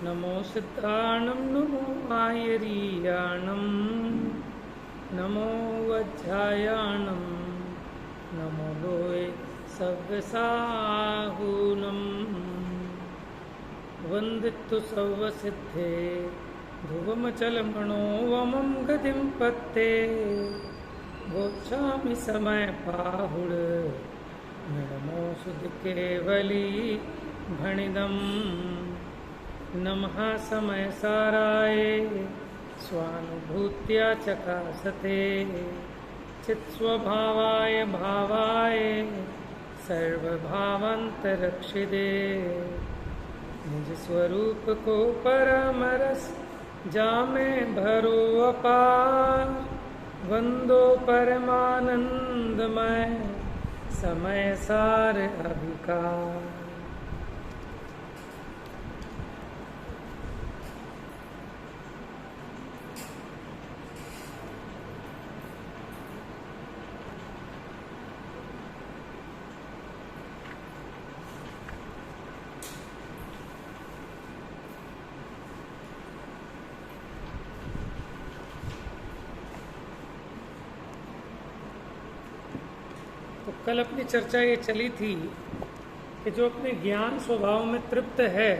नमो सिद्धाणं नमो आयरीयाणं नमो वज्रायाणं नमो लोये सव्यसाहूनं वन्दितु सर्वसिद्धे ध्रुवमचलमणो वमं गतिं पत्ते गोच्छामि समयपाहुड नमो सुधकेवली भणिदम् नमः समयसाराय स्वानुभूत्या चकासते चित्स्वभावाय भावाय सर्वभावान्तरक्षिदे निज स्वरूप को परमरस जामे भरो अपार वंदो परमानंदमय समय सार अभिकार। तो कल अपनी चर्चा ये चली थी कि जो अपने ज्ञान स्वभाव में तृप्त है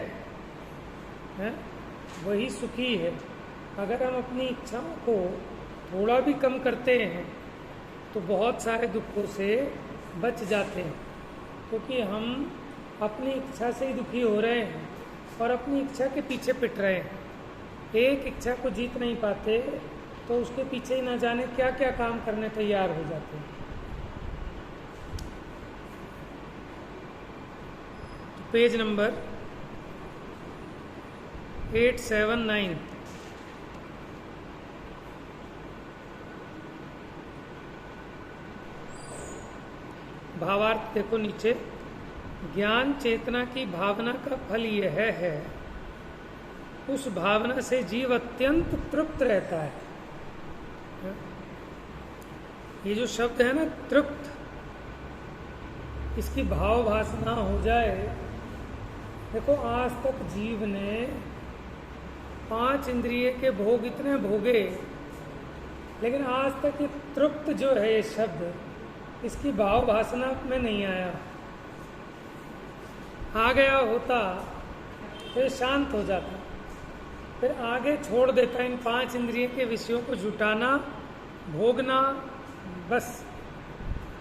वही सुखी है। अगर हम अपनी इच्छाओं को थोड़ा भी कम करते हैं तो बहुत सारे दुखों से बच जाते हैं, क्योंकि हम अपनी इच्छा से ही दुखी हो रहे हैं और अपनी इच्छा के पीछे पिट रहे हैं। एक इच्छा को जीत नहीं पाते तो उसके पीछे ही ना जाने क्या क्या काम करने तैयार हो जाते हैं। पेज नंबर 879 भावार्थ देखो नीचे। ज्ञान चेतना की भावना का फल यह है, उस भावना से जीव अत्यंत तृप्त रहता है। ये जो शब्द है ना तृप्त, इसकी भाव भासना हो जाए। देखो आज तक जीव ने 5 इंद्रिय के भोग इतने भोगे, लेकिन आज तक ये तृप्त जो है ये शब्द, इसकी भाव भासना में नहीं आया। आ गया होता तो ये शांत हो जाता, फिर आगे छोड़ देता इन 5 इंद्रिय के विषयों को जुटाना, भोगना। बस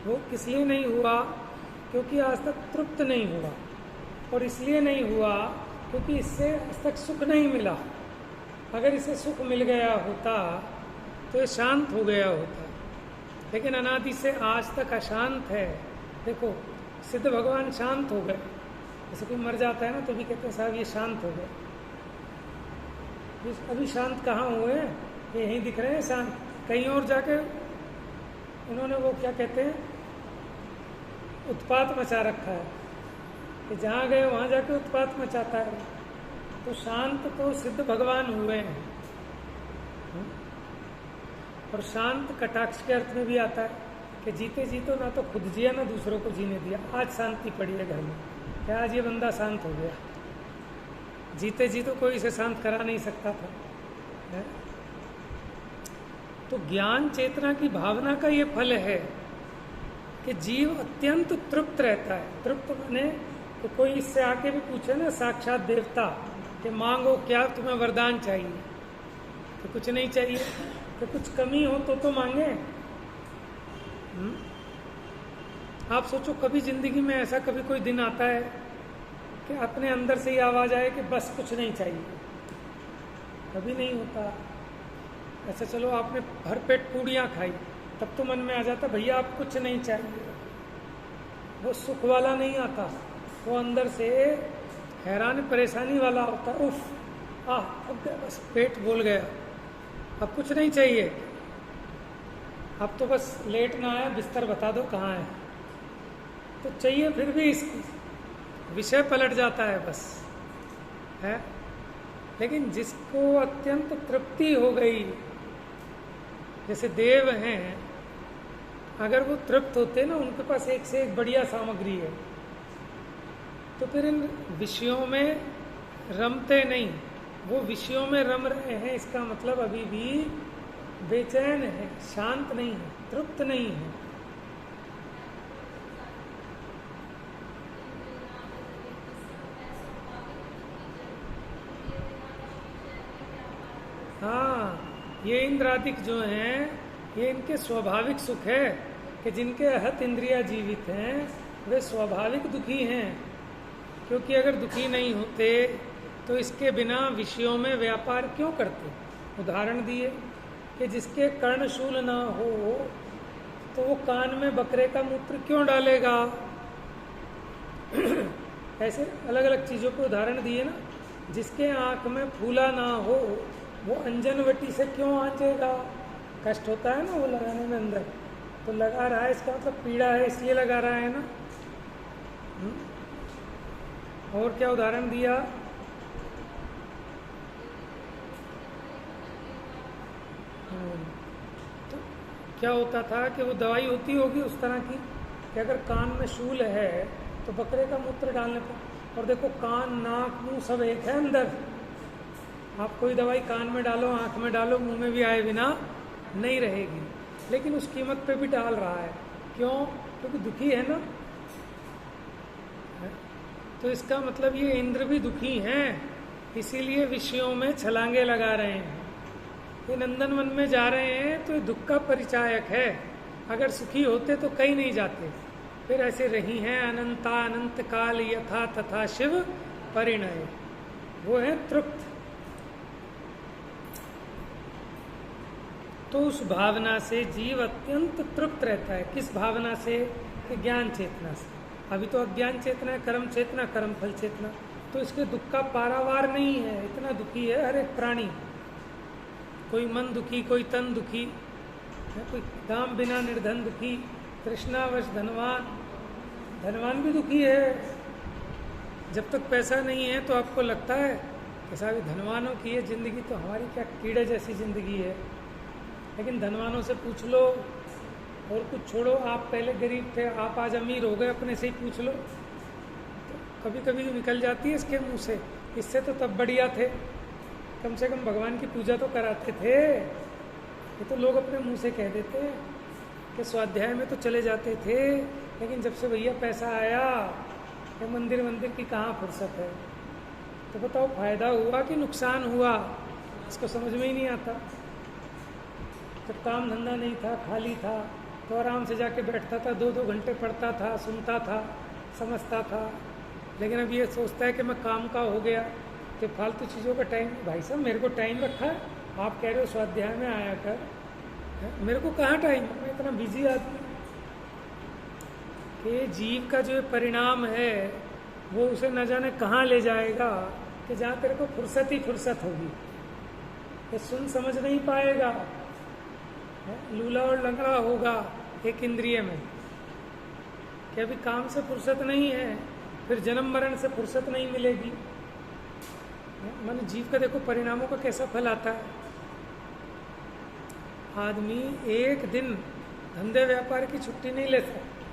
वो किस लिए नहीं हुआ? क्योंकि आज तक तृप्त नहीं हुआ, और इसलिए नहीं हुआ क्योंकि इससे आज तक सुख नहीं मिला। अगर इसे सुख मिल गया होता तो ये शांत हो गया होता, लेकिन अनादि से आज तक अशांत है। देखो सिद्ध भगवान शांत हो गए। जैसे कोई मर जाता है ना तो भी कहते हैं साहब ये शांत हो गए। अभी शांत कहाँ हुए? ये यहीं दिख रहे हैं शांत। कहीं और जाके उन्होंने वो क्या कहते हैं उत्पात मचा रखा है कि जहाँ गए वहाँ जाके उत्पात मचाता है। तो शांत तो सिद्ध भगवान हुए हैं। और शांत कटाक्ष के अर्थ में भी आता है कि जीते जीतो ना तो खुद जिया ना दूसरों को जीने दिया। आज शांति पड़ी है घर में, क्या आज ये बंदा शांत हो गया? जीते जी तो कोई इसे शांत करा नहीं सकता था। तो ज्ञान चेतना की भावना का ये फल है कि जीव अत्यंत तृप्त रहता है। तृप्त माने तो कोई इससे आके भी पूछे ना साक्षात देवता कि मांगो क्या तुम्हें वरदान चाहिए, तो कुछ नहीं चाहिए, तो कुछ कमी हो तो मांगे। आप सोचो कभी जिंदगी में ऐसा कभी कोई दिन आता है कि अपने अंदर से ही आवाज आए कि बस कुछ नहीं चाहिए? कभी नहीं होता ऐसा। चलो आपने भर पेट पूड़ियाँ खाई, तब तो मन में आ जाता भैया आप कुछ नहीं चाहिए। वो सुख वाला नहीं आता, वो अंदर से हैरान परेशानी वाला होता। उफ अब गया, बस पेट बोल गया, अब कुछ नहीं चाहिए। अब तो बस लेटना है, बिस्तर बता दो कहाँ है। तो चाहिए फिर भी विषय पलट जाता है बस है। लेकिन जिसको अत्यंत तृप्ति हो गई, जैसे देव हैं, अगर वो तृप्त होते ना, उनके पास एक से एक बढ़िया सामग्री है, तो फिर इन विषयों में रमते नहीं, वो विषयों में रम रहे हैं, इसका मतलब अभी भी बेचैन है, शांत नहीं है, तृप्त नहीं है। हाँ, ये इंद्रादिक जो हैं, ये इनके स्वाभाविक सुख है कि जिनके अहत इंद्रिया जीवित हैं वे स्वाभाविक दुखी हैं, क्योंकि अगर दुखी नहीं होते तो इसके बिना विषयों में व्यापार क्यों करते। उदाहरण दिए कि जिसके कर्णशूल ना हो तो वो कान में बकरे का मूत्र क्यों डालेगा। ऐसे अलग अलग चीज़ों को उदाहरण दिए ना। जिसके आँख में फूला ना हो वो अंजनवटी से क्यों आंचेगा। कष्ट होता है ना वो लगाने में अंदर, तो लगा रहा है, इसका मतलब पीड़ा है इसलिए लगा रहा है ना। और क्या उदाहरण दिया। तो क्या होता था कि वो दवाई होती होगी उस तरह की कि अगर कान में शूल है तो बकरे का मूत्र डालने पर। और देखो कान नाक मुंह सब एक है अंदर। आप कोई दवाई कान में डालो, आंख में डालो, मुंह में भी आए बिना नहीं रहेगी, लेकिन उस कीमत पे भी डाल रहा है। क्यों? क्योंकि दुखी है ना। तो इसका मतलब ये इंद्र भी दुखी हैं, इसीलिए विषयों में छलांगे लगा रहे हैं। ये नंदन वन में जा रहे हैं तो ये दुख का परिचायक है। अगर सुखी होते तो कहीं नहीं जाते। फिर ऐसे रही हैं अनंता अनंत काल यथा तथा शिव परिणय, वो है तृप्त। तो उस भावना से जीव अत्यंत तृप्त रहता है। किस भावना से? कि ज्ञान चेतना से। अभी तो अज्ञान चेतना है, कर्म चेतना, कर्म फल चेतना। तो इसके दुख का पारावार नहीं है। इतना दुखी है हर एक प्राणी। कोई मन दुखी, कोई तन दुखी, कोई दाम बिना निर्धन दुखी, तृष्णावश धनवान, धनवान भी दुखी है। जब तक पैसा नहीं है तो आपको लगता है कि सारी धनवानों की है जिंदगी, तो हमारी क्या कीड़े जैसी जिंदगी है। लेकिन धनवानों से पूछ लो और कुछ छोड़ो, आप पहले गरीब थे, आप आज अमीर हो गए, अपने से ही पूछ लो। तो कभी कभी निकल जाती है इसके मुंह से, इससे तो तब बढ़िया थे, कम से कम भगवान की पूजा तो कराते थे। ये तो लोग अपने मुंह से कह देते कि स्वाध्याय में तो चले जाते थे, लेकिन जब से भैया पैसा आया तो मंदिर की कहाँ फुर्सत है। तो बताओ फायदा हुआ कि नुकसान हुआ, इसको समझ में ही नहीं आता। जब काम धंधा नहीं था, खाली था, तो आराम से जाके बैठता था, 2-2 घंटे पढ़ता था, सुनता था, समझता था। लेकिन अब ये सोचता है कि मैं काम का हो गया, तो फालतू चीज़ों का टाइम। भाई साहब मेरे को टाइम रखा है, आप कह रहे हो स्वाध्याय में आया कर, मेरे को कहाँ टाइम, मैं इतना बिजी आदमी। कि जीव का जो परिणाम है वो उसे न जाने कहाँ ले जाएगा, कि जहाँ तेरे को फुर्सत ही फुर्सत होगी। ये सुन समझ नहीं पाएगा, लूला और लंगड़ा होगा एक इंद्रिय में, कि अभी काम से फुर्सत नहीं है, फिर जन्म मरण से फुर्सत नहीं मिलेगी। मन जीव का देखो परिणामों का कैसा फल आता है। आदमी एक दिन धंधे व्यापार की छुट्टी नहीं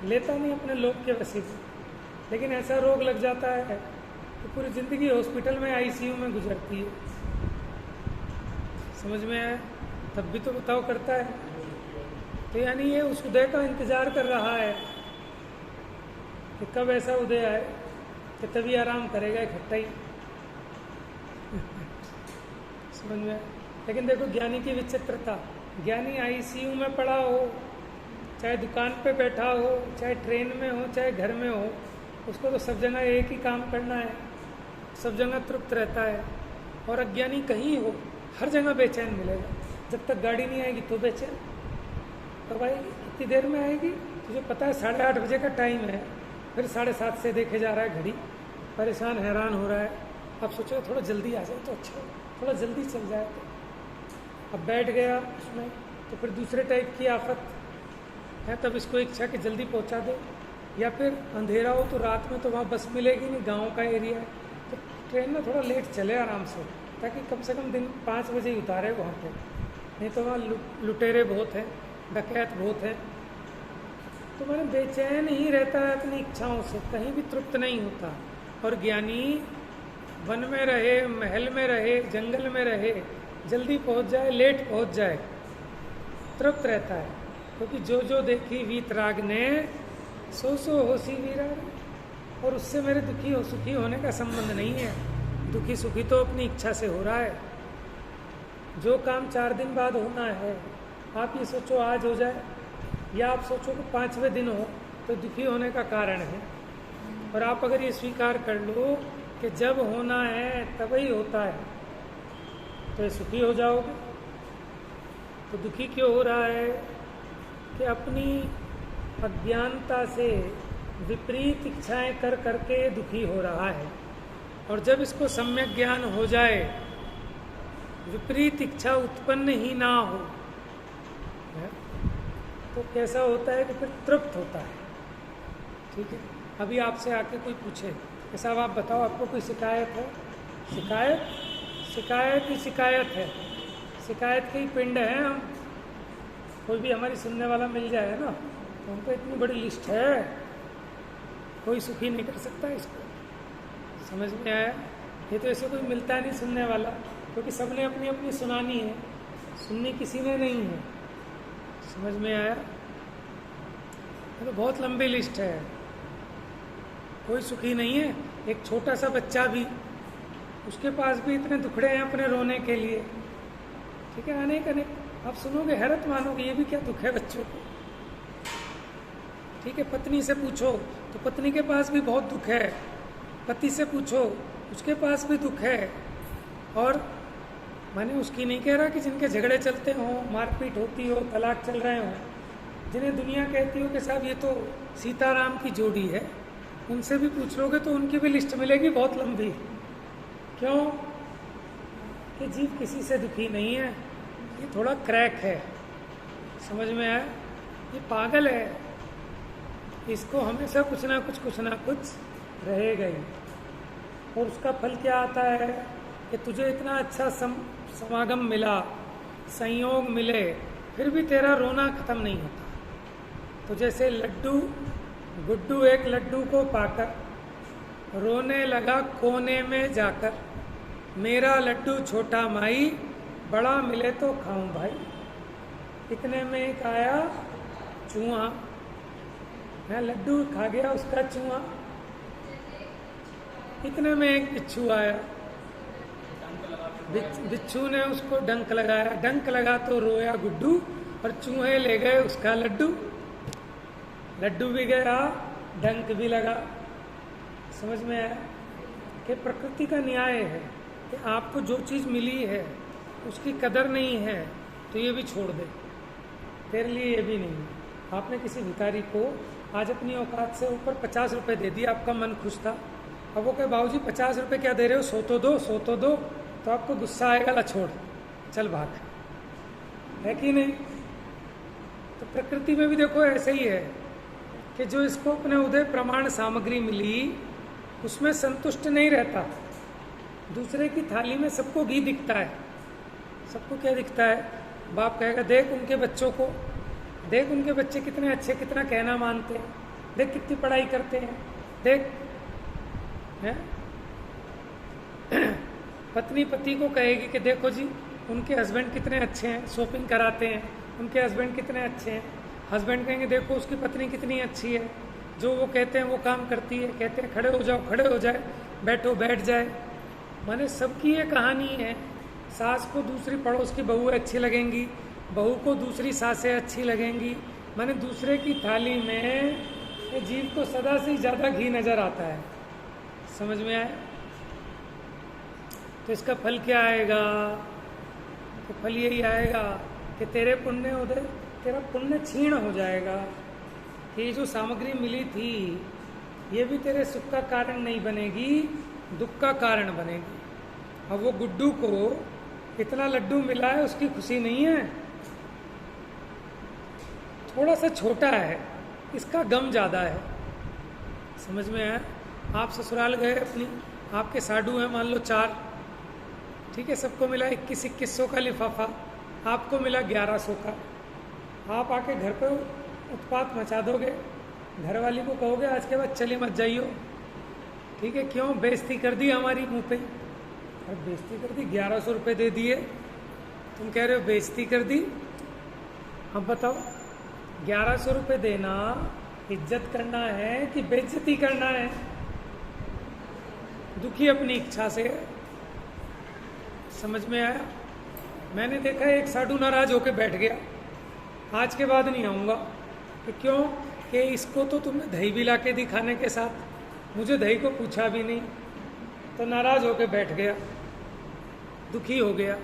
लेता नहीं अपने लोग के वसीले से, लेकिन ऐसा रोग लग जाता है तो पूरी जिंदगी हॉस्पिटल में आईसीयू में गुजरती है। समझ में आया? तब भी तो बताओ करता है। तो यानी ये उस उदय का इंतजार कर रहा है कि कब ऐसा उदय आए कि तभी आराम करेगा इकट्ठा ही। समझ में? लेकिन देखो ज्ञानी की विचित्रता, ज्ञानी आईसीयू में पड़ा हो, चाहे दुकान पे बैठा हो, चाहे ट्रेन में हो, चाहे घर में हो, उसको तो सब जगह एक ही काम करना है, सब जगह तृप्त रहता है। और अज्ञानी कहीं हो, हर जगह बेचैन मिलेगा। जब तक गाड़ी नहीं आएगी तो बेचैन, कब आएगी, कितनी देर में आएगी, तुझे पता है 8:30 बजे का टाइम है, फिर 7:30 से देखे जा रहा है घड़ी, परेशान हैरान हो रहा है। अब सोचो थोड़ा जल्दी आ जाए तो अच्छा, थोड़ा जल्दी चल जाए तो। अब बैठ गया उसमें तो फिर दूसरे टाइप की आफत है, तब इसको इच्छा कि जल्दी पहुंचा दे। या फिर अंधेरा हो तो रात में तो वहाँ बस मिलेगी नहीं, गांव का एरिया है, तो ट्रेन में थोड़ा लेट चले आराम से, ताकि कम से कम दिन 5 बजे ही उतारे वहाँ पे, नहीं तो वहाँ लुटेरे बहुत हैं, डकैत बहुत हैं। तो मैंने बेचैन ही रहता है अपनी इच्छाओं से, कहीं भी तृप्त नहीं होता। और ज्ञानी वन में रहे, महल में रहे, जंगल में रहे, जल्दी पहुंच जाए, लेट पहुंच जाए, तृप्त रहता है। क्योंकि जो जो देखी वीतराग ने, सो सो होसी वीराग। और उससे मेरे दुखी हो सुखी होने का संबंध नहीं है। दुखी सुखी तो अपनी इच्छा से हो रहा है। जो काम 4 दिन बाद होना है, आप ये सोचो आज हो जाए, या आप सोचो कि 5वें दिन हो, तो दुखी होने का कारण है। और आप अगर ये स्वीकार कर लो कि जब होना है तभी होता है, तो ये सुखी हो जाओगे। तो दुखी क्यों हो रहा है कि अपनी अज्ञानता से विपरीत इच्छाएं कर करके दुखी हो रहा है। और जब इसको सम्यक ज्ञान हो जाए, विपरीत इच्छा उत्पन्न ही ना हो, तो कैसा होता है कि फिर तृप्त होता है। ठीक है, अभी आपसे आके कोई पूछे कि साहब आप बताओ, आपको कोई शिकायत है? शिकायत ही शिकायत है, शिकायत के ही पिंड हैं हम। कोई भी हमारी सुनने वाला मिल जाए ना, तो हमको इतनी बड़ी लिस्ट है, कोई सुखी नहीं कर सकता इसको। समझ में आया? ये तो ऐसे कोई मिलता नहीं सुनने वाला, क्योंकि सबने अपनी अपनी सुनानी है, सुननी किसी ने नहीं है। समझ में आया? ये तो बहुत लंबी लिस्ट है, कोई सुखी नहीं है। एक छोटा सा बच्चा भी, उसके पास भी इतने दुखड़े हैं अपने रोने के लिए। ठीक है, अनेक अनेक। आप सुनोगे हैरत मानोगे, ये भी क्या दुख है बच्चों को। ठीक है, पत्नी से पूछो तो पत्नी के पास भी बहुत दुख है, पति से पूछो उसके पास भी दुख है। और मैंने उसकी नहीं कह रहा कि जिनके झगड़े चलते हों, मारपीट होती हो, तलाक चल रहे हों, जिन्हें दुनिया कहती हो कि साहब ये तो सीताराम की जोड़ी है, उनसे भी पूछ लोगे तो उनकी भी लिस्ट मिलेगी बहुत लंबी। क्यों? कि जीव किसी से दुखी नहीं है, ये थोड़ा क्रैक है। समझ में आया? ये पागल है, इसको हमेशा कुछ ना कुछ रहेगा ही। और उसका फल क्या आता है कि तुझे इतना अच्छा समागम मिला, संयोग मिले, फिर भी तेरा रोना खत्म नहीं होता। तो जैसे गुड्डू एक लड्डू को पाकर रोने लगा कोने में जाकर, मेरा लड्डू छोटा माई, बड़ा मिले तो खाऊं भाई। इतने में एक आया चूहा, लड्डू खा गया उसका चूहा। इतने में एक बिच्छू आया, बिच्छू ने उसको डंक लगाया, डंक लगा तो रोया गुड्डू, और चूहे ले गए उसका लड्डू। लड्डू भी गया, डंक भी लगा। समझ में आया कि प्रकृति का न्याय है कि आपको जो चीज़ मिली है उसकी कदर नहीं है तो ये भी छोड़ दे, तेरे लिए ये भी नहीं। आपने किसी भिखारी को आज अपनी औकात से ऊपर 50 रुपये दे दिया, आपका मन खुश था। अब वो कहे बाबूजी 50 रुपये क्या दे रहे हो, 100 तो दो, तो आपको गुस्सा आएगा, ला छोड़, चल भाग, है कि नहीं? तो प्रकृति में भी देखो ऐसे ही है कि जो इसको अपने उदय प्रमाण सामग्री मिली उसमें संतुष्ट नहीं रहता। दूसरे की थाली में सबको घी दिखता है। सबको क्या दिखता है? बाप कहेगा देख उनके बच्चों को, देख उनके बच्चे कितने अच्छे, कितना कहना मानते हैं, देख कितनी पढ़ाई करते हैं, देख है? पत्नी पति को कहेगी कि देखो जी उनके हस्बैंड कितने अच्छे हैं, शॉपिंग कराते हैं, उनके हस्बैंड कितने अच्छे हैं। हस्बैंड कहेंगे देखो उसकी पत्नी कितनी अच्छी है, जो वो कहते हैं वो काम करती है, कहते हैं खड़े हो जाओ खड़े हो जाए, बैठो बैठ जाए। माने सबकी ये कहानी है। सास को दूसरी पड़ोस की बहू अच्छी लगेंगी, बहू को दूसरी सासें अच्छी लगेंगी। माने दूसरे की थाली में ये जीव को सदा से ज़्यादा घी नज़र आता है। समझ में आए? तो इसका फल क्या आएगा? तो फल यही आएगा कि तेरे पुण्य उदय, तेरा पुण्य क्षीण हो जाएगा। ये जो सामग्री मिली थी ये भी तेरे सुख का कारण नहीं बनेगी, दुख का कारण बनेगी। अब वो गुड्डू को इतना लड्डू मिला है, उसकी खुशी नहीं है, थोड़ा सा छोटा है, इसका गम ज़्यादा है। समझ में आया? आप ससुराल गए अपनी, आपके साडू हैं मान लो 4, ठीक है, सबको मिला 2100 का लिफाफा, आपको मिला 1100 का। आप आके घर पे उत्पात मचा दोगे, घर वाली को कहोगे आज के बाद चली मत जाइयो, ठीक है, क्यों बेइज्जती कर दी हमारी मुंह पे। और बेइज्जती कर दी, 1100 रुपये दे दिए, तुम कह रहे हो बेइज्जती कर दी। अब बताओ 1100 रुपये देना इज्जत करना है कि बेइज्जती करना है? दुखी अपनी इच्छा से। समझ में आया? मैंने देखा एक साधु नाराज होके बैठ गया, आज के बाद नहीं आऊँगा। कि क्यों? कि इसको तो तुमने दही भी ला के दी खाने के साथ, मुझे दही को पूछा भी नहीं। तो नाराज होके बैठ गया, दुखी हो गया।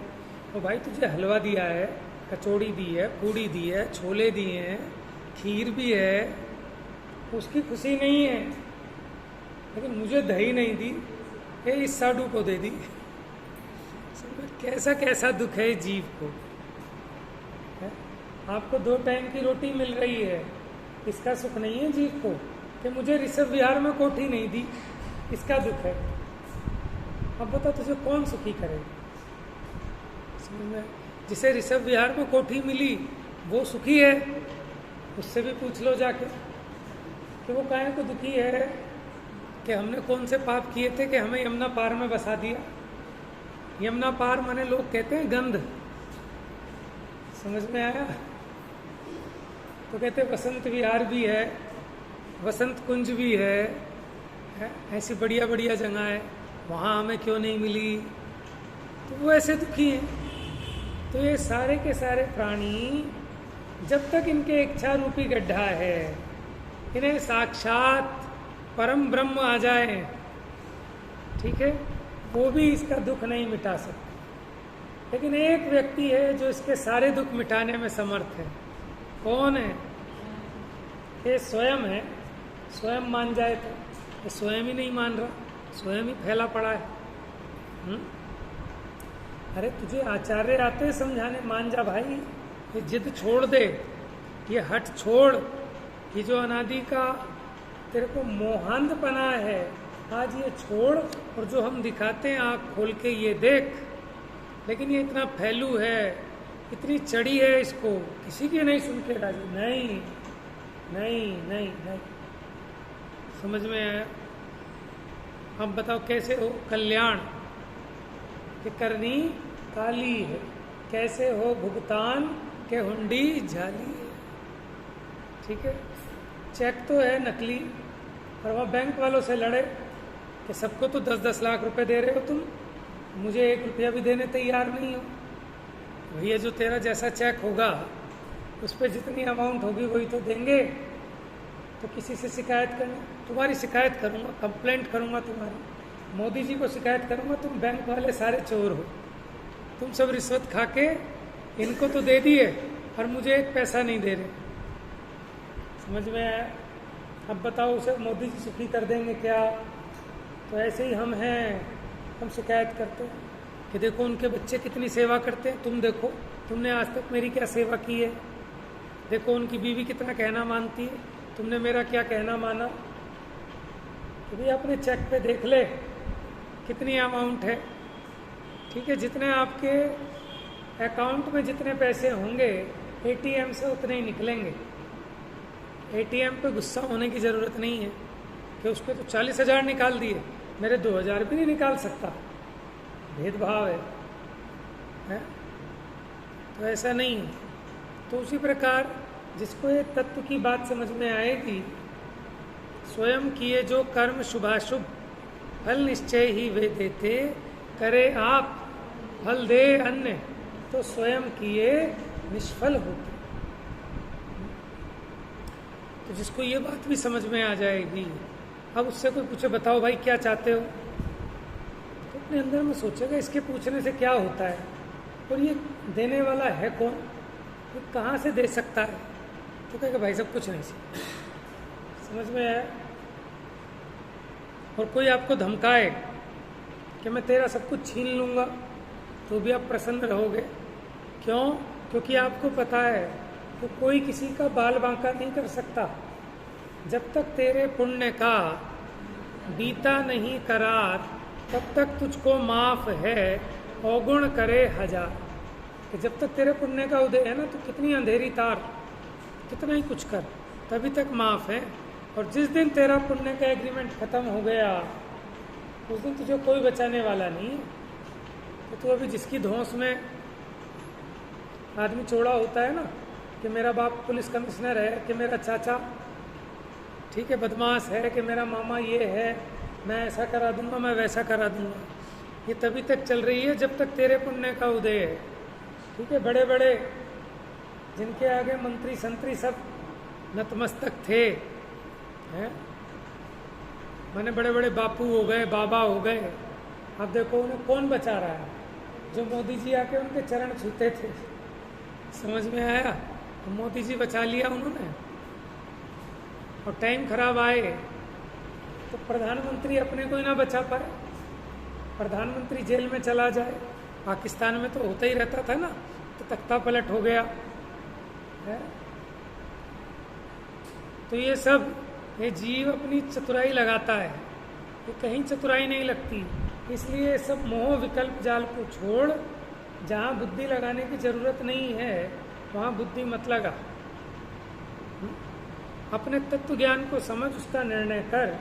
तो भाई तुझे हलवा दिया है, कचौड़ी दी है, पूड़ी दी है, छोले दिए हैं, खीर भी है, उसकी खुशी नहीं है। लेकिन मुझे दही नहीं दी, ये इस साधु को दे दी। कैसा कैसा दुख है जीव को। है? आपको 2 टाइम की रोटी मिल रही है, इसका सुख नहीं है जीव को। कि मुझे ऋषभ विहार में कोठी नहीं दी, इसका दुख है। अब बता तुझे कौन सुखी करे? जिसे ऋषभ विहार में कोठी मिली वो सुखी है, उससे भी पूछ लो जाके कि वो काहे को दुखी है। कि हमने कौन से पाप किए थे कि हमें यमुना पार में बसा दिया। यमुना पार माने लोग कहते हैं गंध। समझ में आया? तो कहते वसंत विहार भी है, वसंत कुंज भी है, ऐसी बढ़िया बढ़िया जगह है, वहाँ हमें क्यों नहीं मिली। तो वो ऐसे दुखी हैं। तो ये सारे के सारे प्राणी जब तक इनके इच्छा रूपी गड्ढा है, इन्हें साक्षात परम ब्रह्म आ जाए, ठीक है, वो भी इसका दुख नहीं मिटा सकते। लेकिन एक व्यक्ति है जो इसके सारे दुख मिटाने में समर्थ है। कौन है? ये स्वयं है। स्वयं मान जाए तो ये स्वयं ही नहीं मान रहा, स्वयं ही फैला पड़ा है। अरे तुझे आचार्य आते समझाने, मान जा भाई, ये जिद छोड़ दे, ये हट छोड़, ये जो अनादि का तेरे को मोहांध बना है, आज ये छोड़। और जो हम दिखाते हैं आँख खोल के ये देख, लेकिन ये इतना फैलू है, इतनी चढ़ी है, इसको किसी की नहीं सुन के राजी। नहीं नहीं नहीं नहीं। समझ में आया? अब बताओ कैसे हो कल्याण? कि करनी काली है, कैसे हो भुगतान के हुंडी झाली है। ठीक है, चेक तो है नकली, और वह बैंक वालों से लड़े कि सबको तो 10-10 लाख रुपए दे रहे हो तुम, मुझे 1 रुपया भी देने तैयार नहीं हो। भैया जो तेरा जैसा चेक होगा उस पर जितनी अमाउंट होगी वही तो देंगे। तो किसी से शिकायत करना, तुम्हारी शिकायत करूँगा, कंप्लेंट करूँगा तुम्हारी, मोदी जी को शिकायत करूँगा, तुम बैंक वाले सारे चोर हो, तुम सब रिश्वत खा के इनको तो दे दिए और मुझे 1 पैसा नहीं दे रहे। समझ में आया? अब बताओ उसे मोदी जी सुखी कर देंगे क्या? तो ऐसे ही हम हैं, हम शिकायत करते हैं कि देखो उनके बच्चे कितनी सेवा करते हैं, तुम देखो तुमने आज तक मेरी क्या सेवा की है, देखो उनकी बीवी कितना कहना मानती है, तुमने मेरा क्या कहना माना। तो भी अपने चेक पे देख ले कितनी अमाउंट है। ठीक है, जितने आपके अकाउंट में जितने पैसे होंगे एटीएम से उतने ही निकलेंगे। एटीएम पे गुस्सा होने की ज़रूरत नहीं है कि उसके तो 40,000 निकाल दिए, मेरे 2,000 भी नहीं निकाल सकता, भेदभाव है? तो ऐसा नहीं है। तो उसी प्रकार जिसको ये तत्व की बात समझ में आएगी, स्वयं किए जो कर्म शुभाशुभ फल निश्चय ही वे देते, करे आप फल दे अन्य तो स्वयं किए निष्फल होते। तो जिसको ये बात भी समझ में आ जाएगी, अब उससे कोई पूछे बताओ भाई क्या चाहते हो, तो अपने अंदर में सोचेगा इसके पूछने से क्या होता है, और ये देने वाला है कौन, ये कहाँ से दे सकता है। तो कहेगा भाई सब कुछ नहीं समझ में आया। और कोई आपको धमकाए कि मैं तेरा सब कुछ छीन लूँगा, तो भी आप प्रसन्न रहोगे। क्यों? क्योंकि आपको पता है कि कोई किसी का बाल बांका नहीं कर सकता। जब तक तेरे पुण्य का बीता नहीं करार, तब तक तुझको माफ है अवगुण करे हजार। कि जब तक तेरे पुण्य का उदय है ना, तो कितनी अंधेरी तार, कितना ही कुछ कर, तभी तक माफ है। और जिस दिन तेरा पुण्य का एग्रीमेंट खत्म हो गया, उस दिन तुझे कोई बचाने वाला नहीं है। तो तू अभी जिसकी धौंस में आदमी चौड़ा होता है ना कि मेरा बाप पुलिस कमिश्नर है, कि मेरा चाचा ठीक है बदमाश है, कि मेरा मामा ये है, मैं ऐसा करा दूंगा, मैं वैसा करा दूंगा, ये तभी तक चल रही है जब तक तेरे पुण्य का उदय है। ठीक है, बड़े बड़े जिनके आगे मंत्री संतरी सब नतमस्तक थे हैं, माने बड़े बड़े बापू हो गए, बाबा हो गए, अब देखो उन्हें कौन बचा रहा है? जो मोदी जी आके उनके चरण छूते थे। समझ में आया? मोदी जी बचा लिया उन्होंने। और टाइम खराब आए तो प्रधानमंत्री अपने को ही ना बचा पाए, प्रधानमंत्री जेल में चला जाए। पाकिस्तान में तो होता ही रहता था ना, तो तख्ता पलट हो गया है। तो ये सब ये जीव अपनी चतुराई लगाता है, ये कहीं चतुराई नहीं लगती। इसलिए सब मोह विकल्प जाल को छोड़, जहाँ बुद्धि लगाने की जरूरत नहीं है वहाँ बुद्धि मत लगा। अपने तत्व ज्ञान को समझ, उसका निर्णय कर,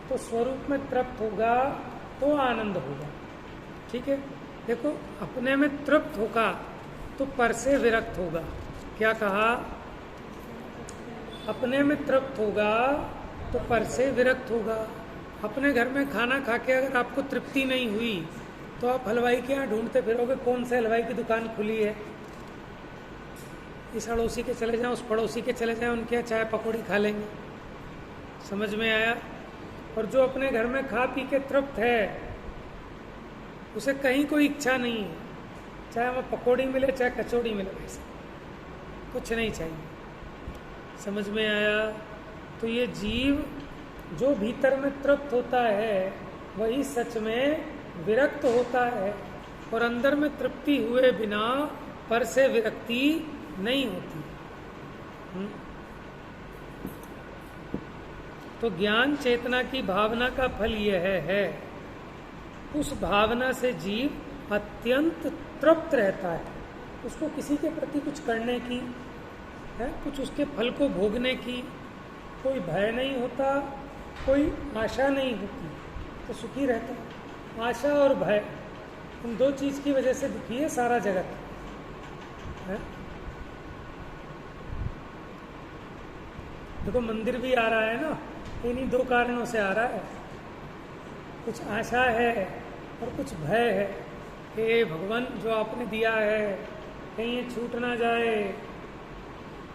तो स्वरूप में तृप्त होगा तो आनंद होगा। ठीक है, देखो अपने में तृप्त होगा तो पर से विरक्त होगा। क्या कहा? अपने में तृप्त होगा तो पर से विरक्त होगा। अपने घर में खाना खा के अगर आपको तृप्ति नहीं हुई तो आप हलवाई के यहाँ ढूंढते फिरोगे, कौन से हलवाई की दुकान खुली है। इस अड़ोसी के चले जाएं, उस पड़ोसी के चले जाएं, उनके यहाँ चाय पकौड़ी खा लेंगे। समझ में आया? और जो अपने घर में खा पी के तृप्त है उसे कहीं कोई इच्छा नहीं है, चाहे हमें पकौड़ी मिले चाहे कचौड़ी मिले, वैसे कुछ नहीं चाहिए। समझ में आया? तो ये जीव जो भीतर में तृप्त होता है वही सच में विरक्त होता है, और अंदर में तृप्ति हुए बिना पर से विरक्ति नहीं होती। तो ज्ञान चेतना की भावना का फल यह है, उस भावना से जीव अत्यंत तृप्त रहता है। उसको किसी के प्रति कुछ करने की है, कुछ उसके फल को भोगने की कोई भय नहीं होता, कोई आशा नहीं होती, तो सुखी रहता है। आशा और भय इन दो चीज की वजह से दुखी है सारा जगत है। देखो मंदिर भी आ रहा है ना, इन्हीं दो कारणों से आ रहा है। कुछ आशा है और कुछ भय है, हे भगवान जो आपने दिया है कहीं ये छूट ना जाए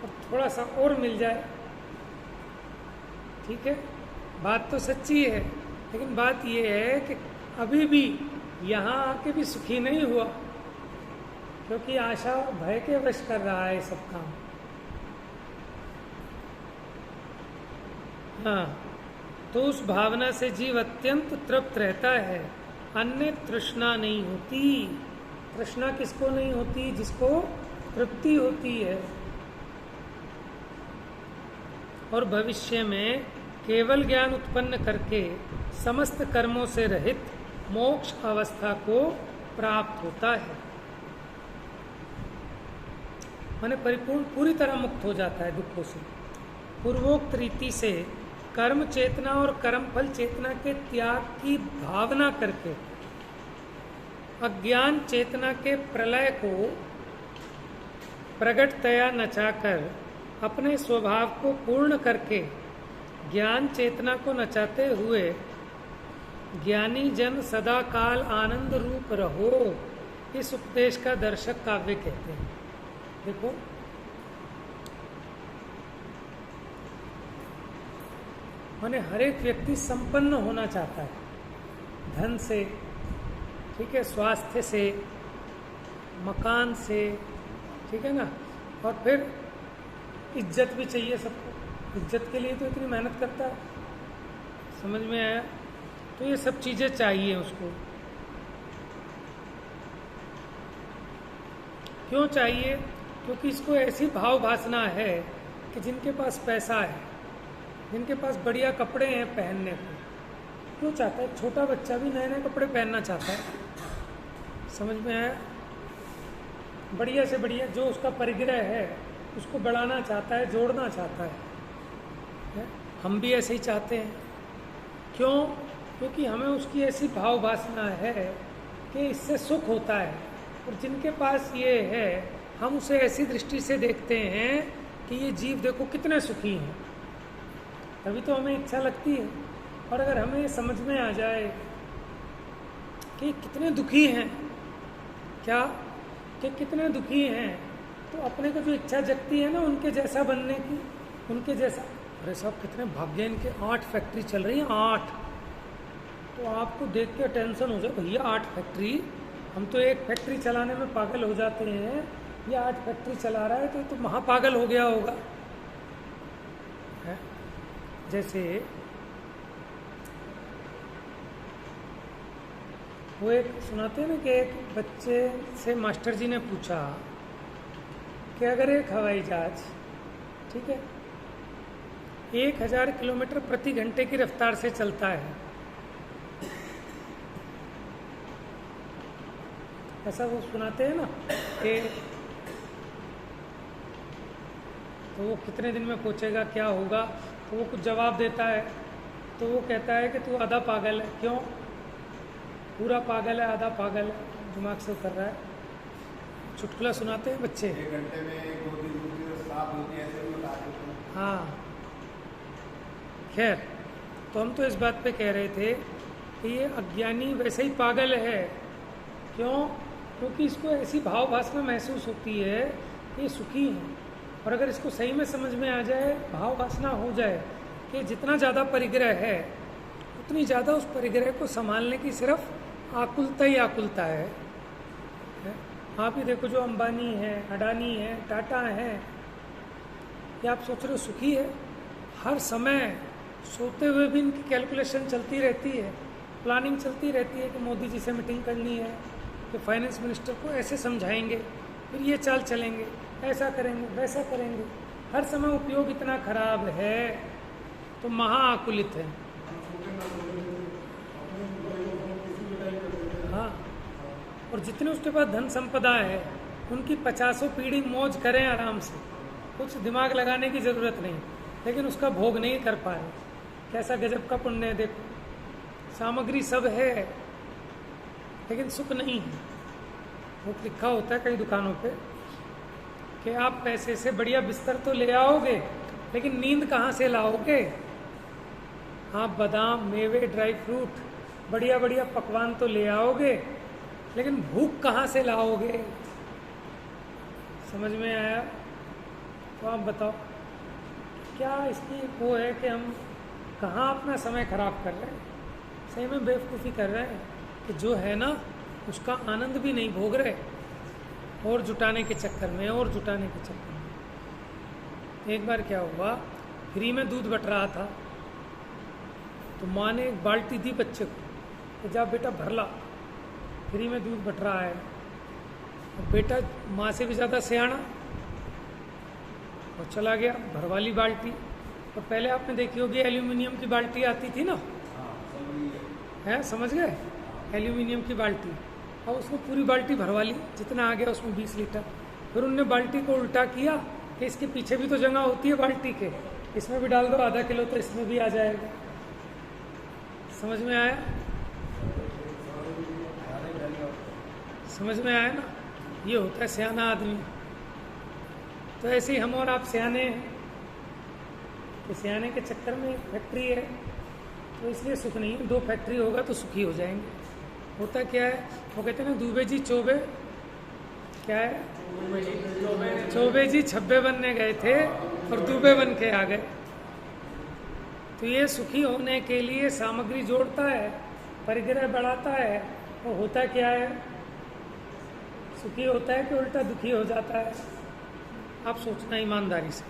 और थोड़ा सा और मिल जाए। ठीक है, बात तो सच्ची है, लेकिन बात ये है कि अभी भी यहाँ आके भी सुखी नहीं हुआ, क्योंकि आशा और भय के वश कर रहा है सब काम। हाँ, तो उस भावना से जीव अत्यंत तृप्त रहता है, अन्य तृष्णा नहीं होती। तृष्णा किसको नहीं होती? जिसको तृप्ति होती है। और भविष्य में केवल ज्ञान उत्पन्न करके समस्त कर्मों से रहित मोक्ष अवस्था को प्राप्त होता है, माने परिपूर्ण पूरी तरह मुक्त हो जाता है दुखों से। पूर्वोक्त रीति से कर्म चेतना और कर्मफल चेतना के त्याग की भावना करके अज्ञान चेतना के प्रलय को प्रगटतया नचाकर अपने स्वभाव को पूर्ण करके ज्ञान चेतना को नचाते हुए ज्ञानी जन सदा काल आनंद रूप रहो, इस उपदेश का दर्शक काव्य कहते हैं। देखो माने हर एक व्यक्ति संपन्न होना चाहता है, धन से, ठीक है, स्वास्थ्य से, मकान से, ठीक है ना, और फिर इज्जत भी चाहिए सबको। इज्जत के लिए तो इतनी मेहनत करता है। समझ में आया? तो ये सब चीजें चाहिए उसको। क्यों चाहिए? क्योंकि इसको ऐसी भाव वासना है कि जिनके पास पैसा है, जिनके पास बढ़िया कपड़े हैं पहनने को, क्यों चाहता है? छोटा बच्चा भी नए नए कपड़े पहनना चाहता है। समझ में आया? बढ़िया से बढ़िया जो उसका परिग्रह है उसको बढ़ाना चाहता है, जोड़ना चाहता है। हम भी ऐसे ही चाहते हैं। क्यों? क्योंकि हमें उसकी ऐसी भाव वासना है कि इससे सुख होता है, और जिनके पास ये है हम उसे ऐसी दृष्टि से देखते हैं कि ये जीव देखो कितने सुखी हैं, तभी तो हमें इच्छा लगती है। और अगर हमें ये समझ में आ जाए कि कितने दुखी हैं, क्या कि कितने दुखी हैं, तो अपने को जो इच्छा जगती है ना उनके जैसा बनने की, उनके जैसा। अरे साहब कितने भाग्य, इनके 8 फैक्ट्री चल रही हैं, 8। तो आपको देख के टेंशन हो जाए, भैया 8 फैक्ट्री, हम तो एक फैक्ट्री चलाने में पागल हो जाते हैं, ये 8 फैक्ट्री चला रहा है तो महापागल हो गया होगा। है? जैसे वो एक सुनाते हैं ना कि एक बच्चे से मास्टर जी ने पूछा कि अगर एक हवाई जहाज, ठीक है, 1000 किलोमीटर प्रति घंटे की रफ्तार से चलता है, ऐसा वो सुनाते हैं ना कि तो वो कितने दिन में पहुंचेगा, क्या होगा, तो वो कुछ जवाब देता है, तो वो कहता है कि तू आधा पागल है। क्यों? पूरा पागल है, आधा पागल है, दिमाग से उतर रहा है। चुटकुला सुनाते हैं बच्चे। 1 घंटे में एक होती दूसरी साफ होती है, ऐसे भी बता देते हैं। हाँ, खैर, तो हम तो इस बात पे कह रहे थे कि ये अज्ञानी वैसे ही पागल है। क्यों? क्योंकि इसको ऐसी भाव वासना महसूस होती है कि ये सुखी है, और अगर इसको सही में समझ में आ जाए, भाव वासना हो जाए कि जितना ज़्यादा परिग्रह है उतनी ज़्यादा उस परिग्रह को संभालने की सिर्फ आकुलता ही आकुलता है। आप ही देखो, जो अंबानी है, अडानी है, टाटा है, ये आप सोच रहे हो सुखी है? हर समय सोते हुए भी इनकी कैलकुलेशन चलती रहती है, प्लानिंग चलती रहती है कि मोदी जी से मीटिंग करनी है, कि फाइनेंस मिनिस्टर को ऐसे समझाएंगे, फिर ये चाल चलेंगे, ऐसा करेंगे, वैसा करेंगे। हर समय उपयोग इतना खराब है तो महाआकुलित है। हाँ, और जितने उसके पास धन संपदा है उनकी 50 पीढ़ी मौज करें आराम से, कुछ दिमाग लगाने की ज़रूरत नहीं, लेकिन उसका भोग नहीं कर पा रहे। कैसा गजब का पुण्य है देखो, सामग्री सब है लेकिन सुख नहीं है। वो लिखा होता है कई दुकानों पे कि आप पैसे से बढ़िया बिस्तर तो ले आओगे, लेकिन नींद कहाँ से लाओगे? आप बादाम, मेवे, ड्राई फ्रूट, बढ़िया बढ़िया पकवान तो ले आओगे, लेकिन भूख कहाँ से लाओगे? समझ में आया? तो आप बताओ, क्या इसकी वो है कि हम कहाँ अपना समय खराब कर रहे हैं? सही में बेवकूफ़ी कर रहे हैं कि जो है ना उसका आनंद भी नहीं भोग रहे, और जुटाने के चक्कर में, और जुटाने के चक्कर में। एक बार क्या हुआ, फ्री में दूध बट रहा था, तो माँ ने एक बाल्टी दी बच्चे को कि जा बेटा भर ला, फ्री में दूध बट रहा है। और बेटा माँ से भी ज़्यादा सियाना, और चला गया भरवाली बाल्टी। और पहले आपने देखी होगी एल्यूमिनियम की बाल्टी आती थी ना, है, समझ गए, एल्यूमिनियम की बाल्टी, और उसमें पूरी बाल्टी भरवा ली, जितना आ गया उसमें 20 लीटर। फिर उनने बाल्टी को उल्टा किया कि इसके पीछे भी तो जगह होती है बाल्टी के, इसमें भी डाल दो आधा किलो तो इसमें भी आ जाएगा। समझ में आया? समझ में आया ना? ये होता है सियाना आदमी। तो ऐसे ही हम और आप सियाने हैं कि सियाने के चक्कर में फैक्ट्री है तो इसलिए सुख नहीं है। 2 फैक्ट्री होगा तो सुखी हो जाएंगे। होता क्या है, वो कहते हैं ना, दूबे जी चौबे, क्या है, चौबे जी छब्बे बनने गए थे और दूबे बन के आ गए। तो ये सुखी होने के लिए सामग्री जोड़ता है, परिग्रह बढ़ाता है, और होता क्या है, सुखी होता है कि उल्टा दुखी हो जाता है। आप सोचना ईमानदारी से,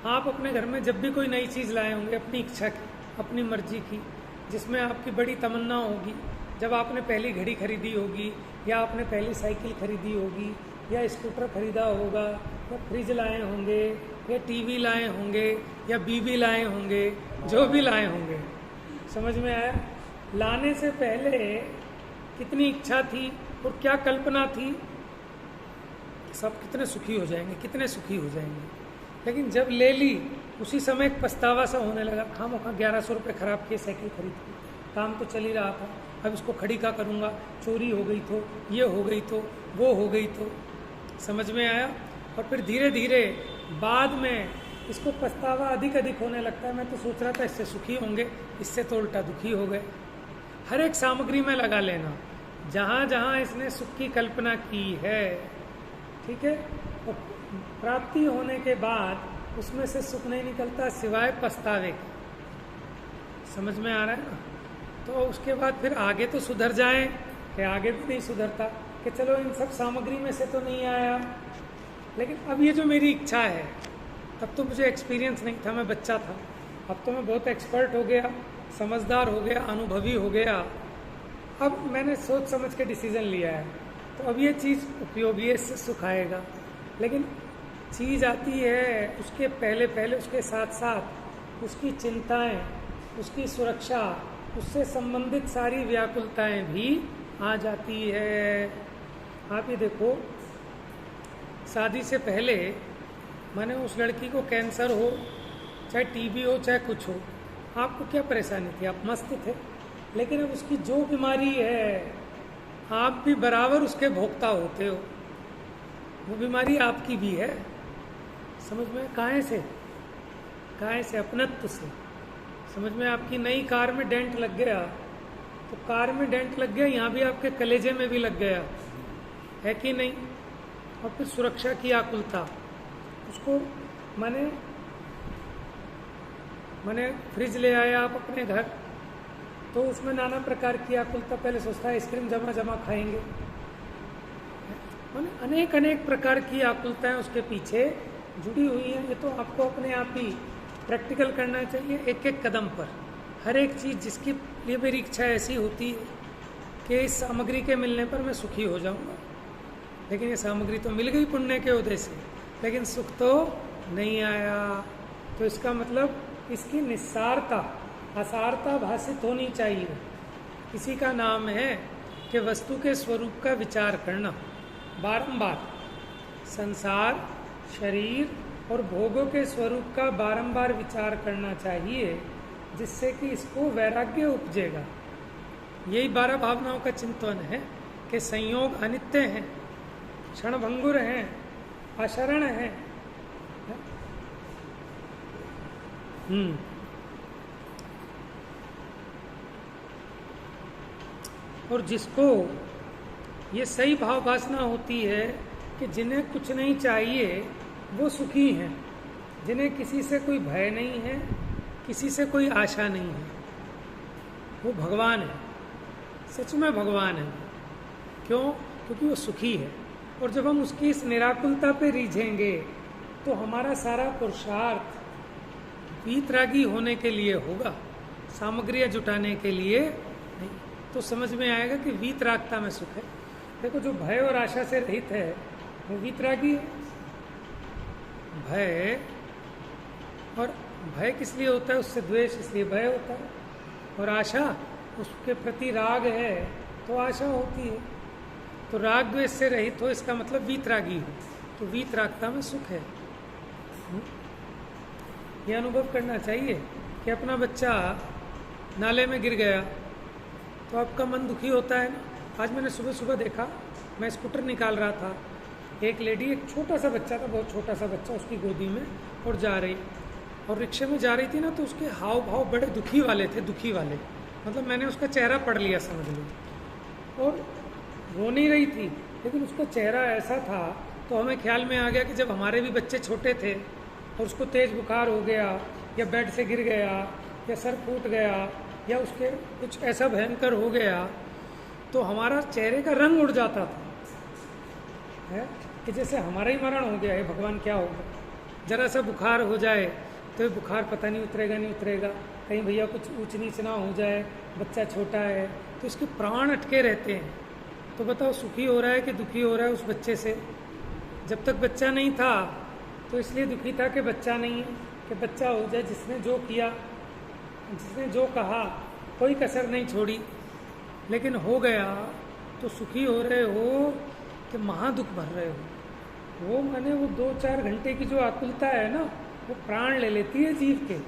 आप अपने घर में जब भी कोई नई चीज़ लाए होंगे अपनी इच्छा की, अपनी मर्जी की, जिसमें आपकी बड़ी तमन्ना होगी, जब आपने पहली घड़ी खरीदी होगी, या आपने पहली साइकिल खरीदी होगी, या स्कूटर खरीदा होगा, या फ्रिज लाए होंगे, या टीवी लाए होंगे, या बीबी लाए होंगे, जो भी लाए होंगे। समझ में आया? लाने से पहले कितनी इच्छा थी और क्या कल्पना थी, सब कितने सुखी हो जाएंगे, कितने सुखी हो जाएंगे। लेकिन जब ले ली, उसी समय एक पछतावा सा होने लगा, खामोखा 1100 रुपये खराब किए, साइकिल खरीद की, काम तो चल ही रहा था, अब इसको खड़ी का करूँगा, चोरी हो गई तो, ये हो गई तो, वो हो गई तो, समझ में आया। और फिर धीरे धीरे बाद में इसको पछतावा अधिक अधिक होने लगता है, मैं तो सोच रहा था इससे सुखी होंगे, इससे तो उल्टा दुखी हो गए। हर एक सामग्री में लगा लेना, जहाँ जहाँ इसने सुख की कल्पना की है, ठीक है, और प्राप्ति होने के बाद उसमें से सुख नहीं निकलता सिवाय पछतावे के। समझ में आ रहा है ना। तो उसके बाद फिर आगे तो सुधर जाए, कि आगे भी नहीं सुधरता, कि चलो इन सब सामग्री में से तो नहीं आया, लेकिन अब ये जो मेरी इच्छा है, तब तो मुझे एक्सपीरियंस नहीं था, मैं बच्चा था, अब तो मैं बहुत एक्सपर्ट हो गया, समझदार हो गया, अनुभवी हो गया, अब मैंने सोच समझ के डिसीजन लिया है, तो अब ये चीज़ उपयोगी है, इससे सुख आएगा। लेकिन चीज़ आती है उसके पहले पहले, उसके साथ साथ उसकी चिंताएं, उसकी सुरक्षा, उससे संबंधित सारी व्याकुलताएं भी आ जाती है। आप ये देखो, शादी से पहले माने उस लड़की को कैंसर हो, चाहे टीबी हो, चाहे कुछ हो, आपको क्या परेशानी थी, आप मस्त थे। लेकिन अब उसकी जो बीमारी है, आप भी बराबर उसके भोक्ता होते हो, वो बीमारी आपकी भी है। समझ में? काहे से? अपनत्व से। समझ में? आपकी नई कार में डेंट लग गया, तो कार में डेंट लग गया, यहाँ भी आपके कलेजे में भी लग गया, है कि नहीं। और फिर सुरक्षा की आकुलता, उसको माने फ्रिज ले आए आप अपने घर, तो उसमें नाना प्रकार की आकुलता, पहले सोचता है आइसक्रीम जमा खाएंगे, माने अनेक अनेक प्रकार की आकुलताएं उसके पीछे जुड़ी हुई हैं। ये तो आपको अपने आप ही प्रैक्टिकल करना चाहिए, एक एक कदम पर। हर एक चीज़ जिसकी लिए मेरी इच्छा ऐसी होती है कि इस सामग्री के मिलने पर मैं सुखी हो जाऊंगा, लेकिन ये सामग्री तो मिल गई पुण्य के उदय से, लेकिन सुख तो नहीं आया। तो इसका मतलब इसकी निस्सारता, असारता भाषित होनी चाहिए। इसी का नाम है कि वस्तु के स्वरूप का विचार करना, बारंबार संसार, शरीर और भोगों के स्वरूप का बारंबार विचार करना चाहिए, जिससे कि इसको वैराग्य उपजेगा। यही 12 भावनाओं का चिंतन है कि संयोग अनित्य हैं, क्षणभंगुर हैं, अशरण हैं। और जिसको ये सही भाव वासना होती है कि जिन्हें कुछ नहीं चाहिए वो सुखी हैं, जिन्हें किसी से कोई भय नहीं है, किसी से कोई आशा नहीं है, वो भगवान है, सच में भगवान है। क्यों? क्योंकि वो सुखी है। और जब हम उसकी इस निराकुलता पे रीझेंगे तो हमारा सारा पुरुषार्थ वीतरागी होने के लिए होगा, सामग्रियाँ जुटाने के लिए नहीं। तो समझ में आएगा कि वीतरागता में सुख है। देखो, जो भय और आशा से रहित है वो वीतरागी है। भय किस लिए होता है? उससे द्वेष, इसलिए भय होता है। और आशा, उसके प्रति राग है तो आशा होती है। तो राग द्वेष से रहित हो, इसका मतलब वीतरागी हो। तो वीतरागता में सुख है। ये अनुभव करना चाहिए कि अपना बच्चा नाले में गिर गया तो आपका मन दुखी होता है ना। आज मैंने सुबह सुबह देखा, मैं स्कूटर निकाल रहा था, एक लेडी, एक छोटा सा बच्चा था, बहुत छोटा सा बच्चा उसकी गोदी में, और जा रही, और रिक्शे में जा रही थी ना, तो उसके हाव भाव बड़े दुखी वाले थे, दुखी वाले, मतलब मैंने उसका चेहरा पढ़ लिया, समझ लो। और रो नहीं रही थी, लेकिन उसका चेहरा ऐसा था, तो हमें ख्याल में आ गया कि जब हमारे भी बच्चे छोटे थे और उसको तेज बुखार हो गया, या बेड से गिर गया, या सर फूट गया, या उसके कुछ ऐसा भयंकर हो गया, तो हमारा चेहरे का रंग उड़ जाता था, है कि जैसे हमारा ही मरण हो गया है, भगवान क्या होगा। जरा सा बुखार हो जाए तो ये बुखार पता नहीं उतरेगा, कहीं भैया कुछ ऊंच नीच ना हो जाए, बच्चा छोटा है, तो इसके प्राण अटके रहते हैं। तो बताओ, सुखी हो रहा है कि दुखी हो रहा है उस बच्चे से? जब तक बच्चा नहीं था तो इसलिए दुखी था कि बच्चा नहीं है, कि बच्चा हो जाए, जिसने जो किया, जिसने जो कहा, कोई कसर नहीं छोड़ी, लेकिन हो गया तो सुखी हो रहे हो कि महादुख भर रहे हो। वो माने वो 2-4 घंटे की जो आकुलता है ना, वो प्राण ले लेती है जीव के।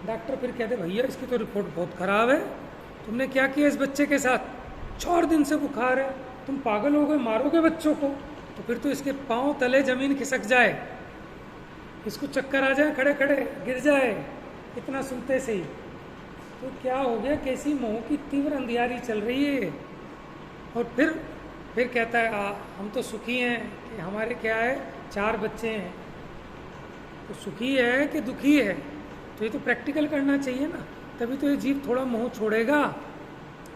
डॉक्टर फिर कहते भैया इसकी तो रिपोर्ट बहुत खराब है, तुमने क्या किया इस बच्चे के साथ, 4 दिन से बुखार है, तुम पागल हो गए, मारोगे बच्चों को। तो फिर तो इसके पांव तले जमीन खिसक जाए, इसको चक्कर आ जाए, खड़े खड़े गिर जाए इतना सुनते से ही। तो क्या हो गया, कैसी मोह की तीव्र अंधियारी चल रही है। और फिर कहता है हम तो सुखी हैं कि हमारे क्या है 4 बच्चे हैं। तो सुखी है कि दुखी है, तो ये तो प्रैक्टिकल करना चाहिए ना, तभी तो ये जीव थोड़ा मोह छोड़ेगा,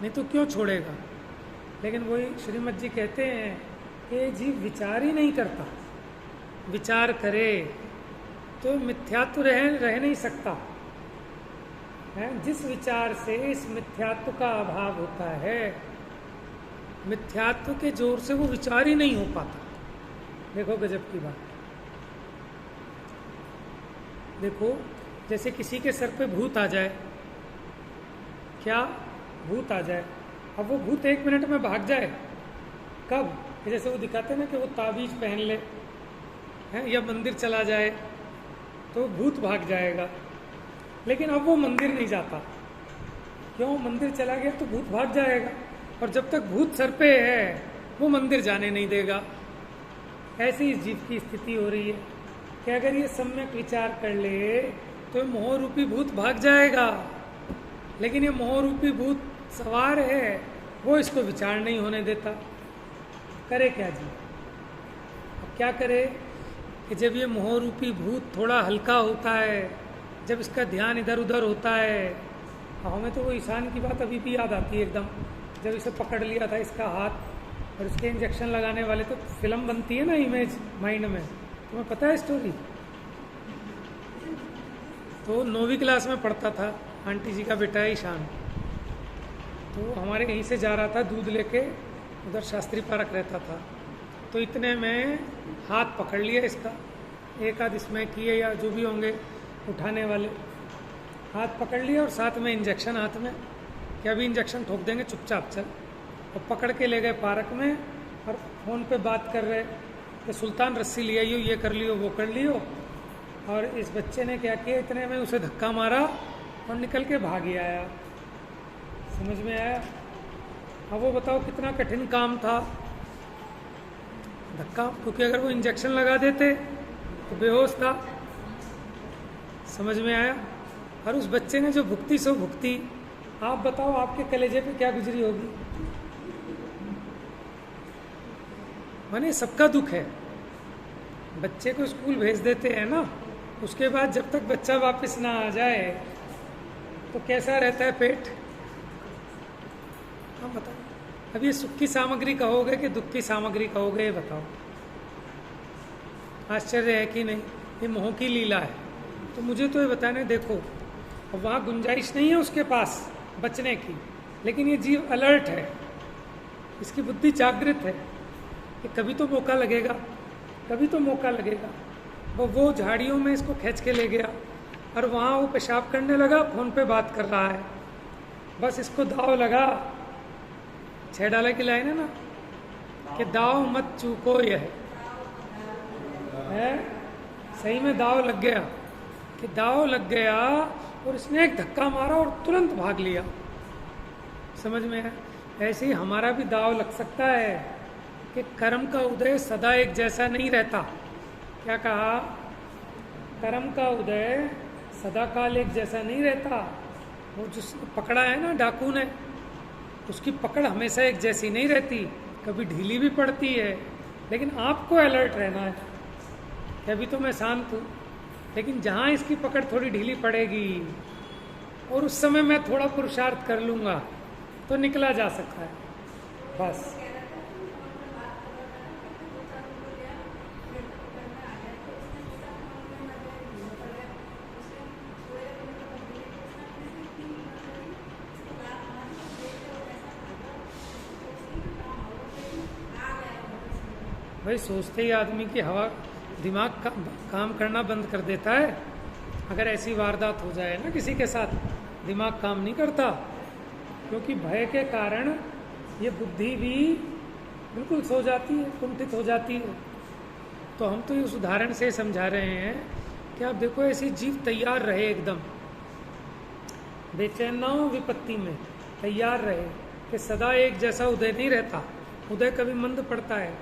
नहीं तो क्यों छोड़ेगा। लेकिन वही श्रीमद जी कहते हैं कि जीव विचार ही नहीं करता, विचार करे तो मिथ्यात्व रह नहीं सकता है। जिस विचार से इस मिथ्यात्व का अभाव होता है, मिथ्यात्व के जोर से वो विचार ही नहीं हो पाता। देखो गजब की बात, देखो जैसे किसी के सर पे भूत आ जाए, क्या भूत आ जाए, अब वो भूत 1 मिनट में भाग जाए, कब, जैसे वो दिखाते हैं ना कि वो ताबीज पहन ले हैं या मंदिर चला जाए तो भूत भाग जाएगा। लेकिन अब वो मंदिर नहीं जाता, क्यों, मंदिर चला गया तो भूत भाग जाएगा, और जब तक भूत सर पे है वो मंदिर जाने नहीं देगा। ऐसी इस जीव की स्थिति हो रही है कि अगर ये सम्यक विचार कर ले तो मोह रूपी भूत भाग जाएगा, लेकिन ये मोह रूपी भूत सवार है, वो इसको विचार नहीं होने देता। करे क्या जी, अब क्या करे कि जब ये मोह रूपी भूत थोड़ा हल्का होता है, जब इसका ध्यान इधर उधर होता है, हमें तो वो ईशान की बात अभी भी याद आती है एकदम, जब इसे पकड़ लिया था इसका हाथ और इसके इंजेक्शन लगाने वाले, तो फिल्म बनती है ना इमेज माइंड में, तुम्हें पता है स्टोरी। तो 9वीं क्लास में पढ़ता था, आंटी जी का बेटा है ईशान, तो हमारे यहीं से जा रहा था दूध लेके, उधर शास्त्री पार्क रहता था, तो इतने में हाथ पकड़ लिया इसका, एक आध इसमें किए या जो भी होंगे उठाने वाले, हाथ पकड़ लिया और साथ में इंजेक्शन हाथ में, कि अभी इंजेक्शन ठोक देंगे, चुपचाप चल। और पकड़ के ले गए पार्क में और फ़ोन पे बात कर रहे कि सुल्तान रस्सी ले आइयो, ये कर लियो वो कर लियो। और इस बच्चे ने क्या किया, इतने में उसे धक्का मारा और निकल के भाग ही आया। समझ में आया। अब वो बताओ कितना कठिन काम था धक्का, क्योंकि अगर वो इंजेक्शन लगा देते तो बेहोश था। समझ में आया। और उस बच्चे ने जो भुगती सो भुगती, आप बताओ आपके कलेजे पे क्या गुजरी होगी। माने सबका दुख है। बच्चे को स्कूल भेज देते हैं ना, उसके बाद जब तक बच्चा वापस ना आ जाए तो कैसा रहता है पेट। हाँ बताओ, अब ये सुख की सामग्री कहोगे कि दुख की सामग्री कहोगे, ये बताओ। आश्चर्य है कि नहीं, ये मोह की लीला है। तो मुझे तो ये बताने, देखो अब वहाँ गुंजाइश नहीं है उसके पास बचने की, लेकिन ये जीव अलर्ट है, इसकी बुद्धि जागृत है कि कभी तो मौका लगेगा, कभी तो मौका लगेगा। वो झाड़ियों में इसको खींच के ले गया और वहाँ वो पेशाब करने लगा, फ़ोन पे बात कर रहा है। बस इसको दाव लगा, 6 डाले की लाइन है ना कि दाव मत चूको, यह है सही में दाव लग गया कि दाव लग गया और इसने एक धक्का मारा और तुरंत भाग लिया। समझ में है। ऐसे ही हमारा भी दाव लग सकता है कि कर्म का उदय सदा एक जैसा नहीं रहता। क्या कहा, कर्म का उदय सदा काल एक जैसा नहीं रहता। वो जिसने पकड़ा है ना डाकू ने, उसकी पकड़ हमेशा एक जैसी नहीं रहती, कभी ढीली भी पड़ती है। लेकिन आपको अलर्ट रहना है कि अभी तो मैं शांत हूँ, लेकिन जहाँ इसकी पकड़ थोड़ी ढीली पड़ेगी और उस समय मैं थोड़ा पुरुषार्थ कर लूँगा तो निकला जा सकता है। बस भाई, सोचते ही आदमी की हवा दिमाग काम करना बंद कर देता है। अगर ऐसी वारदात हो जाए ना किसी के साथ, दिमाग काम नहीं करता, क्योंकि भय के कारण ये बुद्धि भी बिल्कुल सो जाती है, कुंठित हो जाती है। तो हम तो इस उदाहरण से समझा रहे हैं कि आप देखो ऐसी जीव तैयार रहे एकदम बेचैन ना हो, विपत्ति में तैयार रहे कि सदा एक जैसा उदय नहीं रहता, उदय कभी मंद पड़ता है।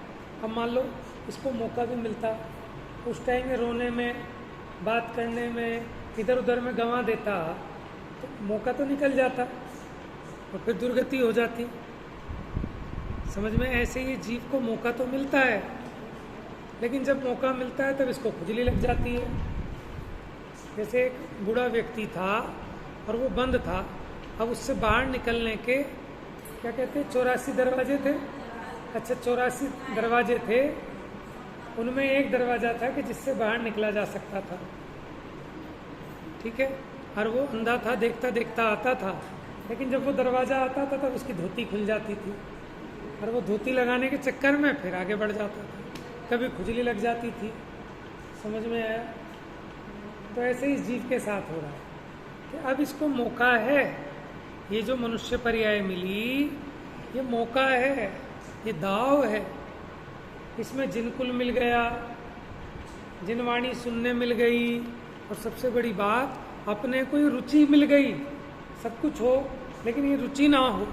अब मान लो इसको मौका भी मिलता, उस टाइम में रोने में, बात करने में, इधर उधर में गंवा देता, तो मौका तो निकल जाता और फिर दुर्गति हो जाती। समझ में? ऐसे ही जीव को मौका तो मिलता है, लेकिन जब मौका मिलता है तब इसको खुजली लग जाती है। जैसे एक बूढ़ा व्यक्ति था और वो बंद था, अब उससे बाहर निकलने के क्या कहते हैं 84 दरवाजे थे। अच्छा 84 दरवाजे थे, उनमें एक दरवाज़ा था कि जिससे बाहर निकला जा सकता था, ठीक है। और वो अंधा था, देखता देखता आता था, लेकिन जब वो दरवाज़ा आता था तब उसकी धोती खुल जाती थी और वो धोती लगाने के चक्कर में फिर आगे बढ़ जाता था, कभी खुजली लग जाती थी। समझ में आया? तो ऐसे ही इस जीव के साथ हो रहा है कि अब इसको मौका है, ये जो मनुष्य पर्याय मिली ये मौका है, ये दाव है। इसमें जिनकुल मिल गया, जिनवाणी सुनने मिल गई, और सबसे बड़ी बात अपने को ये रुचि मिल गई। सब कुछ हो लेकिन ये रुचि ना हो,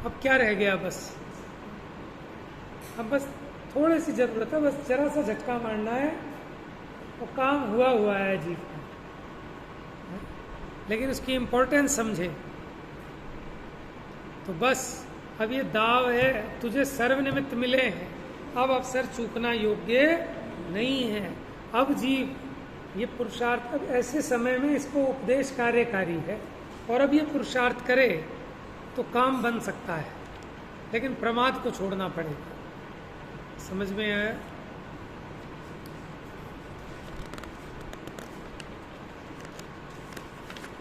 अब क्या रह गया? बस अब बस थोड़ी सी जरूरत है, बस जरा सा झटका मारना है और काम हुआ हुआ है जीव का। लेकिन उसकी इम्पोर्टेंस समझे तो बस अब ये दाव है, तुझे सर्वनिमित्त मिले हैं, अब अवसर चूकना योग्य नहीं है। अब जीव ये पुरुषार्थ, अब ऐसे समय में इसको उपदेश कार्यकारी है, और अब ये पुरुषार्थ करे तो काम बन सकता है, लेकिन प्रमाद को छोड़ना पड़ेगा। समझ में आया?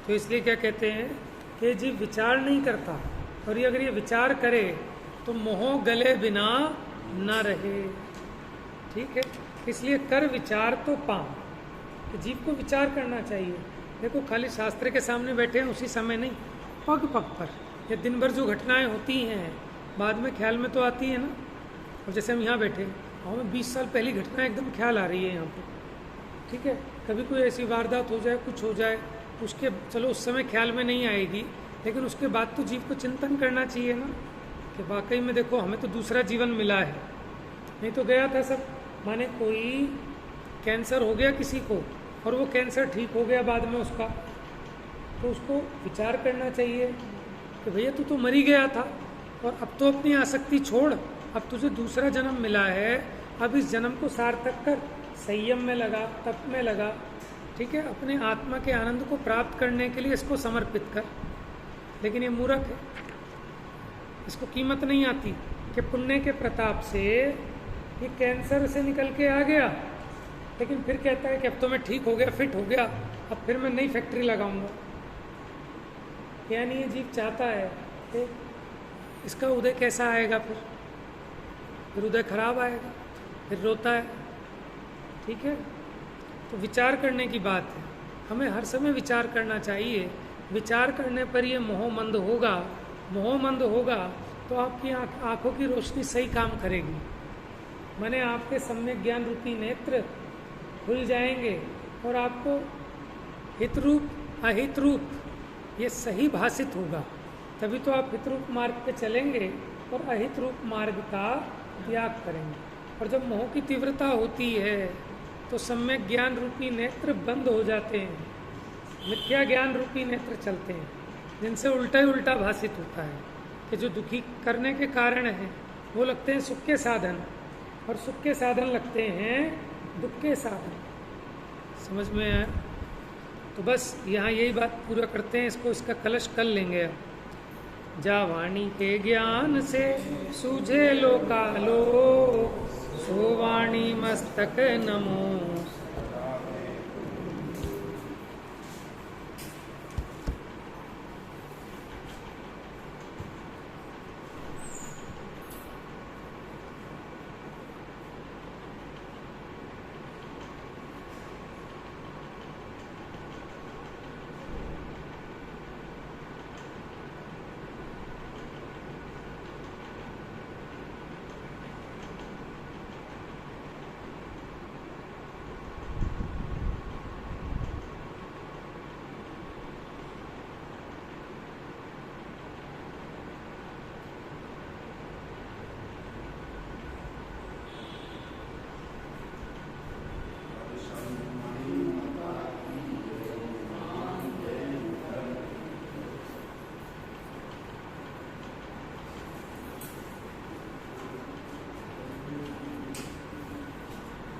तो इसलिए क्या कहते हैं कि जीव विचार नहीं करता, और ये अगर ये विचार करे तो मोह गले बिना न रहे। ठीक है, इसलिए कर विचार तो पाम, कि जीव को विचार करना चाहिए। देखो खाली शास्त्र के सामने बैठे हैं उसी समय नहीं, पग पग पर ये दिन भर जो घटनाएं होती हैं बाद में ख्याल में तो आती है ना। और जैसे हम यहाँ बैठे हमें 20 साल पहली घटना एकदम ख्याल आ रही है यहाँ पे, ठीक है। कभी कोई ऐसी वारदात हो जाए, कुछ हो जाए, उसके चलो उस समय ख्याल में नहीं आएगी, लेकिन उसके बाद तो जीव को चिंतन करना चाहिए ना कि वाकई में देखो हमें तो दूसरा जीवन मिला है, नहीं तो गया था सब। माने कोई कैंसर हो गया किसी को और वो कैंसर ठीक हो गया बाद में उसका, तो उसको विचार करना चाहिए कि भैया तू तो मर ही गया था और अब तो अपनी आसक्ति छोड़, अब तुझे दूसरा जन्म मिला है, अब इस जन्म को सार्थक कर, संयम में लगा, तप में लगा, ठीक है, अपने आत्मा के आनंद को प्राप्त करने के लिए इसको समर्पित कर। लेकिन ये मूर्ख है, इसको कीमत नहीं आती कि पुण्य के प्रताप से ये कैंसर से निकल के आ गया, लेकिन फिर कहता है कि अब तो मैं ठीक हो गया, फिट हो गया, अब फिर मैं नई फैक्ट्री लगाऊंगा। यानी ये जीव चाहता है कि इसका उदय कैसा आएगा, फिर उदय खराब आएगा, फिर रोता है। ठीक है, तो विचार करने की बात है, हमें हर समय विचार करना चाहिए। विचार करने पर ये मोहमंद होगा, मोहमंद होगा तो आपकी आंखों की रोशनी सही काम करेगी, माने आपके सम्यक ज्ञान रूपी नेत्र खुल जाएंगे और आपको हित रूप अहित रूप ये सही भाषित होगा, तभी तो आप हित रूप मार्ग पे चलेंगे और अहित रूप मार्ग का त्याग करेंगे। और जब मोह की तीव्रता होती है तो सम्यक ज्ञान रूपी नेत्र बंद हो जाते हैं, मिथ्या ज्ञान रूपी नेत्र चलते हैं, जिनसे उल्टा ही उल्टा भाषित होता है कि जो दुखी करने के कारण हैं वो लगते हैं सुख के साधन, और सुख के साधन लगते हैं दुख के साधन। समझ में आया? तो बस यहाँ यही बात पूरा करते हैं, इसको इसका कलश कर लेंगे अब। जा वाणी के ज्ञान से सूझे लोकालो, सो वाणी मस्तक नमो।